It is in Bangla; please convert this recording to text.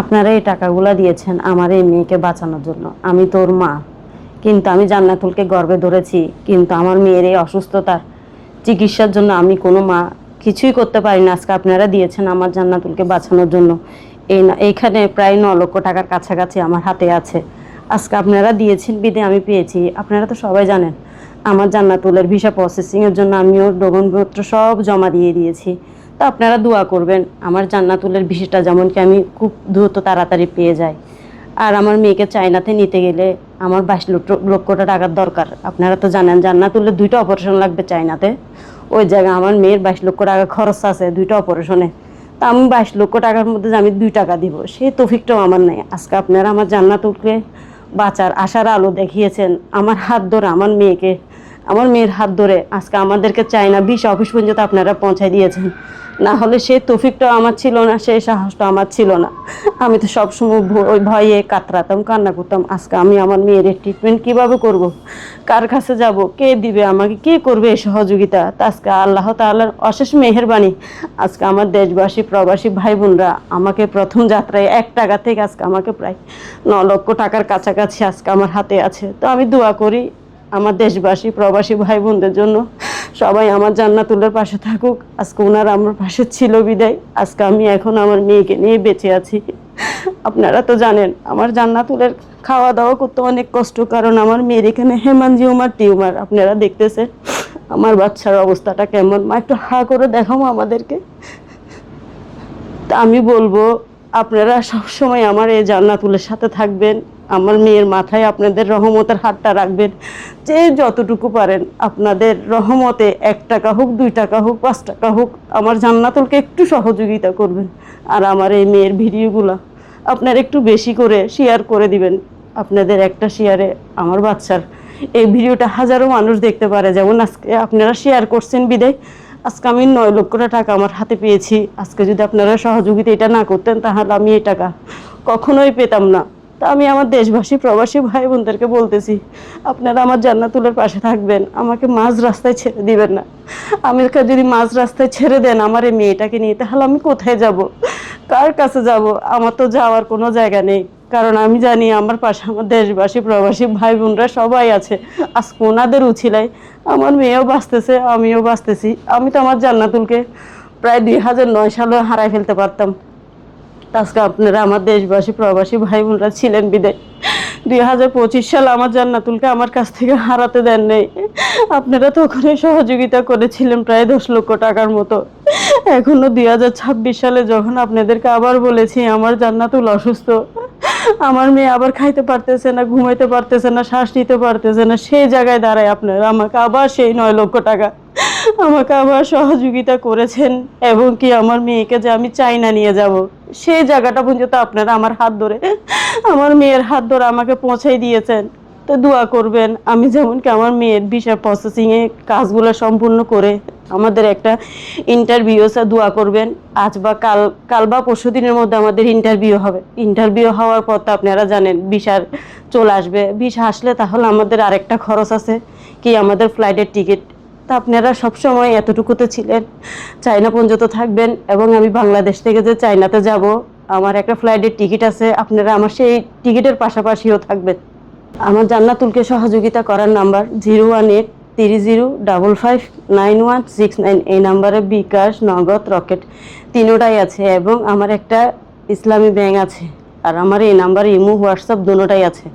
আপনারা এই টাকাগুলো দিয়েছেন আমার এই মেয়েকে বাঁচানোর জন্য। আমি তোর মা, কিন্তু আমি জান্নাতুলকে গর্ভে ধরেছি, কিন্তু আমার মেয়ের এই অসুস্থতার চিকিৎসার জন্য আমি কোনো মা কিছুই করতে পারি না। আজকে আপনারা দিয়েছেন আমার জান্নাতুলকে বাঁচানোর জন্য। এইখানে প্রায় 9 লক্ষ টাকার কাছাকাছি আমার হাতে আছে। আজকে আপনারা দিয়েছেন বিধে আমি পেয়েছি। আপনারা তো সবাই জানেন আমার জান্নাতুলের ভিসা প্রসেসিংয়ের জন্য আমিও ডকুমেন্টপত্র সব জমা দিয়ে দিয়েছি। তো আপনারা দোয়া করবেন আমার জান্নাতুলের ভিসাটা যেমন কি আমি খুব দ্রুত তাড়াতাড়ি পেয়ে যাই। আর আমার মেয়েকে চায়নাতে নিতে গেলে আমার 22 লক্ষ টাকার দরকার। আপনারা তো জানেন জান্নাতুলের 2টা অপারেশন লাগবে চায়নাতে। ওই জায়গায় আমার মেয়ের 22 লক্ষ টাকা খরচ আছে 2টা অপারেশনে। তা আমি 22 লক্ষ টাকার মধ্যে যে আমি 2 টাকা দিব সেই তৌফিকটাও আমার নেই। আজকে আপনারা আমার জান্নাতুলকে বাঁচার আশার আলো দেখিয়েছেন। আমার হাত ধরে আমার মেয়ের হাত ধরে আজকে আমাদেরকে চায়না ভিসা অফিস পর্যন্ত আপনারা পৌঁছায় দিয়েছেন। না হলে সেই তৌফিকটাও আমার ছিল না, সেই সাহসটা আমার ছিল না। আমি তো সবসময় ওই ভয়ে কাতরাতাম, কান্না করতাম। আজকে আমি আমার মেয়ের ট্রিটমেন্ট কিভাবে করব, কার কাছে যাব, কে দিবে আমাকে, কে করবে এই সহযোগিতা। তা আজকে আল্লাহ তাআলার অশেষ মেহেরবানি আজকে আমার দেশবাসী প্রবাসী ভাই বোনরা আমাকে প্রথম যাত্রায় 1 টাকা থেকে আজকে আমাকে প্রায় 9 লক্ষ টাকার কাছাকাছি আজকে আমার হাতে আছে। তো আমি দোয়া করি আমার দেশবাসী প্রবাসী ভাই বোনদের জন্য সবাই আমার জান্নাতুলের পাশে থাকুক। আজকে ওনারা আমার পাশে ছিল বিদায় আজকে আমি এখন আমার মেয়েকে নিয়ে বেঁচে আছি। আপনারা তো জানেন আমার জান্নাতুলের খাওয়া দাওয়া করতে অনেক কষ্ট, কারণ আমার মেয়ের এখানে হেমানজিওমার টিউমার। আপনারা দেখতেছেন আমার বাচ্চার অবস্থাটা কেমন। মা একটু হা করে দেখাবো আমাদেরকে। তা আমি বলবো আপনারা সবসময় আমার এই জান্নাতুলের সাথে থাকবেন। আমার মেয়ের মাথায় আপনাদের রহমতের হাতটা রাখবেন। যে যতটুকু পারেন আপনাদের রহমতে 1 টাকা হোক, 2 টাকা হোক, 5 টাকা হোক আমার জান্নাতুলকে একটু সহযোগিতা করবেন। আর আমার এই মেয়ের ভিডিওগুলো আপনারা একটু বেশি করে শেয়ার করে দিবেন। আপনাদের একটা শেয়ারে আমার বাচ্চার এই ভিডিওটা হাজারো মানুষ দেখতে পারে। যেমন আজকে আপনারা শেয়ার করছেন বিদায় আজকে আমি 9 লক্ষ টাকা আমার হাতে পেয়েছি। আজকে যদি আপনারা সহযোগিতা এটা না করতেন তাহলে আমি এই টাকা কখনোই পেতাম না। তা আমি আমার দেশবাসী প্রবাসী ভাই বোনদেরকে বলতেছি আপনারা আমার জান্নাতুলের পাশে থাকবেন, আমাকে মাঝ রাস্তায় ছেড়ে দিবেন না। আমাকে যদি মাঝ রাস্তায় ছেড়ে দেন আমার এই মেয়েটাকে নিয়ে, তাহলে আমি কোথায় যাব, কার কাছে যাব? আমার তো যাওয়ার কোনো জায়গা নেই, কারণ আমি জানি আমার পাশে আমার দেশবাসী প্রবাসী ভাই বোনরা সবাই আছে। আজকে ওনাদের উছিলায় আমার মেয়েও বাঁচতেছে, আমিও বাঁচতেছি। আমি তো আমার জান্নাতুলকে প্রায় 2009 সালে হারাই ফেলতে পারতাম। আজকে আপনারা আমার দেশবাসী প্রবাসী ভাই বোনরা ছিলেন বিদায় 2025 সালে আমার জান্নাতুলকে আমার কাছ থেকে হারাতে দেন নেই। আপনারা তখনই সহযোগিতা করেছিলেন প্রায় 10 লক্ষ টাকার মতো। এখনো 2026 সালে যখন আপনাদেরকে আবার বলেছি আমার জান্নাতুল অসুস্থ, আমার মেয়ে আবার খাইতে পারতেছে না, ঘুমাইতে পারতেছে না, শ্বাস নিতে পারতেছে না, সেই জায়গায় দাঁড়ায় আপনারা আমাকে আবার সেই 9 লক্ষ টাকা আমাকে আবার সহযোগিতা করেছেন। এবং কি আমার মেয়েকে যে আমি চাইনা নিয়ে যাব সেই জায়গাটা পর্যন্ত আপনারা আমার হাত ধরে আমার মেয়ের হাত ধরে আমাকে পৌঁছাই দিয়েছেন। তো দোয়া করবেন আমি যেমন কি আমার মেয়ের ভিসা প্রসেসিংয়ে কাজগুলো সম্পূর্ণ করে আমাদের একটা ইন্টারভিউ আছে, দোয়া করবেন। আজ বা কাল বা পরশু দিনের মধ্যে আমাদের ইন্টারভিউ হবে। ইন্টারভিউ হওয়ার পর তো আপনারা জানেন ভিসার চলে আসবে। ভিসা আসলে তাহলে আমাদের আরেকটা খরচ আছে কি আমাদের ফ্লাইটের টিকিট। তা আপনারা সবসময় এতটুকুতে ছিলেন, চায়না পর্যন্ত থাকবেন। এবং আমি বাংলাদেশ থেকে যে চায়নাতে যাব আমার একটা ফ্লাইটের টিকিট আছে, আপনারা আমার সেই টিকিটের পাশাপাশিও থাকবেন। আমার জান্নাতুলকে সহযোগিতা করার নাম্বার 01830555969। এই নাম্বারে বিকাশ, নগদ, রকেট তিনোটাই আছে। এবং আমার একটা ইসলামী ব্যাংক আছে। আর আমার এই নাম্বারে ইমো, হোয়াটসঅ্যাপ দুটোটাই আছে।